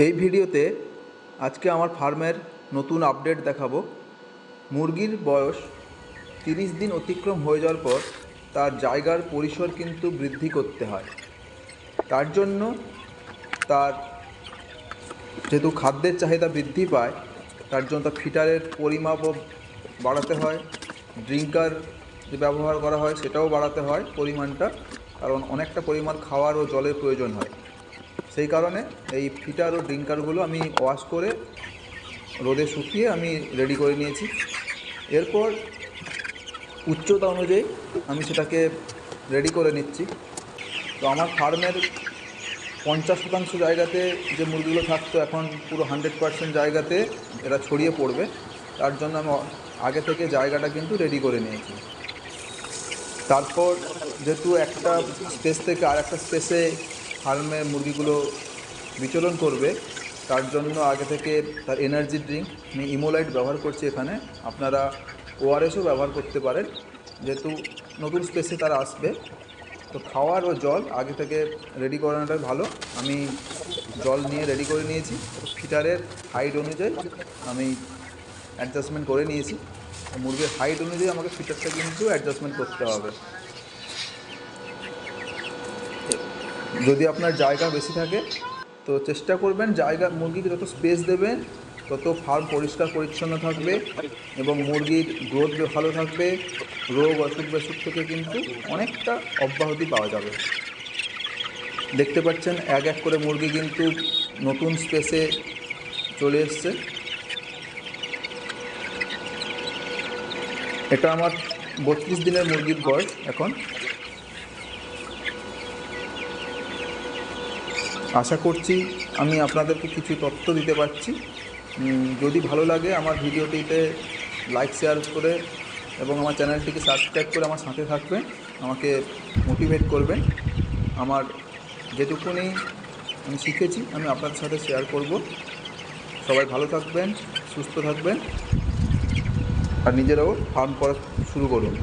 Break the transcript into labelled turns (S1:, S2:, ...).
S1: এই ভিডিওতে আজকে আমার ফার্মের নতুন আপডেট দেখাবো। মুরগির বয়স 30 দিন অতিক্রম হয়ে যাওয়ার পর তার জায়গার পরিসর কিন্তু বৃদ্ধি করতে হয়। তার জন্য তার যেহেতু খাদ্যের চাহিদা বৃদ্ধি পায়, তার জন্য তার ফিটারের পরিমাপও বাড়াতে হয়, ড্রিঙ্কার যে ব্যবহার করা হয় সেটাও বাড়াতে হয় পরিমাণটা, কারণ অনেকটা পরিমাণ খাওয়ার ও জলের প্রয়োজন হয়। সেই কারণে এই ফিটার ও ড্রিঙ্কারগুলো আমি ওয়াশ করে রোদে শুকিয়ে আমি রেডি করে নিয়েছি। এরপর উচ্চতা অনুযায়ী আমি সেটাকে রেডি করে নিচ্ছি। তো আমার ফার্মের 50% জায়গাতে যে মুরগিগুলো থাকতো, এখন পুরো 100% জায়গাতে এরা ছড়িয়ে পড়বে। তার জন্য আমি আগে থেকে জায়গাটা কিন্তু রেডি করে নিয়েছি। তারপর যেহেতু একটা স্পেস থেকে আর একটা স্পেসে ফার্মে মুরগিগুলো বিচরণ করবে, তার জন্য আগে থেকে তার এনার্জি ড্রিঙ্ক আমি ইমোলাইট ব্যবহার করছি এখানে। আপনারা ওআরএসও ব্যবহার করতে পারেন, যেহেতু নতুন স্পেসে তারা আসবে। তো খাওয়ার ও জল আগে থেকে রেডি করানোটাই ভালো। আমি জল নিয়ে রেডি করে নিয়েছি। ফিটারের হাইট অনুযায়ী আমি অ্যাডজাস্টমেন্ট করে নিয়েছি। মুরগির হাইট অনুযায়ী আমাকে ফিটারটা কিন্তু অ্যাডজাস্টমেন্ট করতে হবে। যদি আপনার জায়গা বেশি থাকে তো চেষ্টা করবেন মুরগিকে যত স্পেস দেবেন তত ফার্ম পরিষ্কার পরিচ্ছন্ন থাকবে এবং মুরগির গ্রোথ ভালো থাকবে। রোগ অসুখ বেসুখ থেকে কিন্তু অনেকটা অব্যাহতি পাওয়া যাবে। দেখতে পাচ্ছেন এক এক করে মুরগি কিন্তু নতুন স্পেসে চলে এসছে। এটা আমার 32 দিনের মুরগির বয়স এখন। আশা করছি আমি আপনাদেরকে কিছু তথ্য দিতে পারছি। যদি ভালো লাগে আমার ভিডিওটিতে লাইক শেয়ার করে এবং আমার চ্যানেলটিকে সাবস্ক্রাইব করে আমার সাথে থাকবেন, আমাকে মোটিভেট করবেন। আমার যেটুকুনি আমি শিখেছি আমি আপনাদের সাথে শেয়ার করব। সবাই ভালো থাকবেন, সুস্থ থাকবেন আর নিজেরাও ফার্ম করা শুরু করুন।